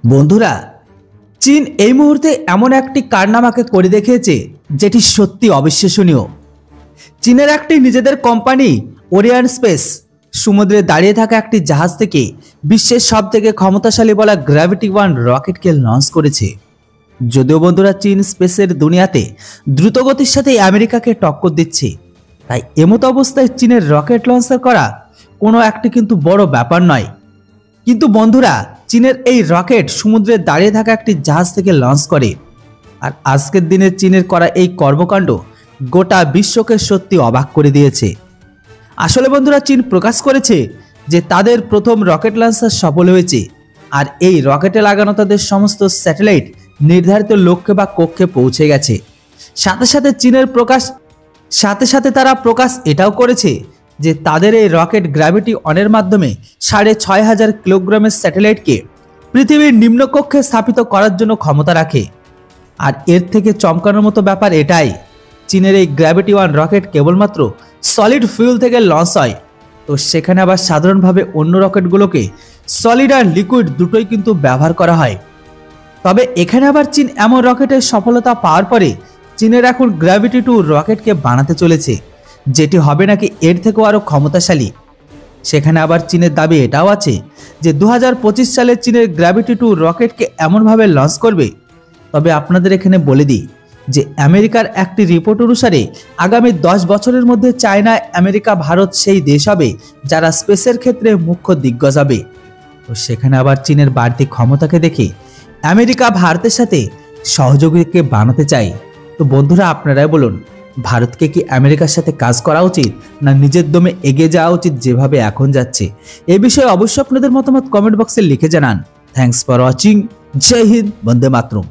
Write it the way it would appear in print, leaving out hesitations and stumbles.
বন্ধুরা, চীন এই মুহূর্তে এমন একটি কারনামাকে করে দেখিয়েছে যেটি সত্যি অবিশ্বাসনীয়। চীনের একটি নিজেদের কোম্পানি ওরিয়ন স্পেস সমুদ্রে দাঁড়িয়ে থাকা একটি জাহাজ থেকে বিশ্বের সবথেকে ক্ষমতাশালী বলা গ্র্যাভিটি 1 রকেটকে লঞ্চ করেছে। যদিও বন্ধুরা, চীন স্পেসের দুনিয়াতে দ্রুতগতির সাথে আমেরিকাকে টক্কর দিচ্ছে, তাই এমতো অবস্থায় চীনের রকেট লঞ্চার করা কোনো একটি কিন্তু বড় ব্যাপার নয়। কিন্তু বন্ধুরা, চীনের এই রকেট সমুদ্রে দাঁড়িয়ে থাকা একটি জাহাজ থেকে লঞ্চ করে, আর আজকের দিনে চীনের করা এই কর্মকাণ্ড গোটা বিশ্বকে সত্যি অবাক করে দিয়েছে। আসলে বন্ধুরা, চীন প্রকাশ করেছে যে তাদের প্রথম রকেট লঞ্চার সফল হয়েছে, আর এই রকেটে লাগানো তাদের সমস্ত স্যাটেলাইট নির্ধারিত লক্ষ্যে বা কক্ষে পৌঁছে গেছে। সাথে সাথে তারা প্রকাশ এটাও করেছে যে তাদের এই রকেট গ্র্যাভিটি 1 এর মাধ্যমে 6500 কিলোগ্রামের স্যাটেলাইটকে পৃথিবীর নিম্নকক্ষে স্থাপিত করার জন্য ক্ষমতা রাখে। আর এর থেকে চমকানোর মতো ব্যাপার এটাই, চীনের এই গ্র্যাভিটি 1 রকেট কেবলমাত্র সলিড ফুয়েল থেকে লঞ্চ হয়। তো সেখানে আবার সাধারণভাবে অন্য রকেটগুলোকে সলিড আর লিকুইড দুটোই কিন্তু ব্যবহার করা হয়। তবে এখানে আবার চীন এমন রকেটের সফলতা পাওয়ার পরে চীনের এখন গ্র্যাভিটি 2 রকেটকে বানাতে চলেছে, যেটি হবে নাকি এর থেকেও আরও ক্ষমতাশালী। সেখানে আবার চীনের দাবি এটাও আছে যে 2025 সালে চীনের গ্র্যাভিটি 2 রকেটকে এমনভাবে লঞ্চ করবে। তবে আপনাদের এখানে বলে দিই যে আমেরিকার একটি রিপোর্ট অনুসারে আগামী 10 বছরের মধ্যে চায়না, আমেরিকা, ভারত সেই দেশ হবে যারা স্পেসের ক্ষেত্রে মুখ্য দিগ্গজ হবে। তো সেখানে আবার চীনের বাড়তি ক্ষমতাকে দেখে আমেরিকা ভারতের সাথে সহযোগীকে বানাতে চায়। তো বন্ধুরা, আপনারাই বলুন, ভারতকে কি আমেরিকার সাথে কাজ করা উচিত, না নিজের দমে এগিয়ে যাওয়া উচিত যেভাবে এখন যাচ্ছে? এ বিষয়ে অবশ্যই আপনাদের মতামত কমেন্ট বক্সে লিখে জানান। Thanks for watching. জয় হিন্দ, বন্দে মাতরম।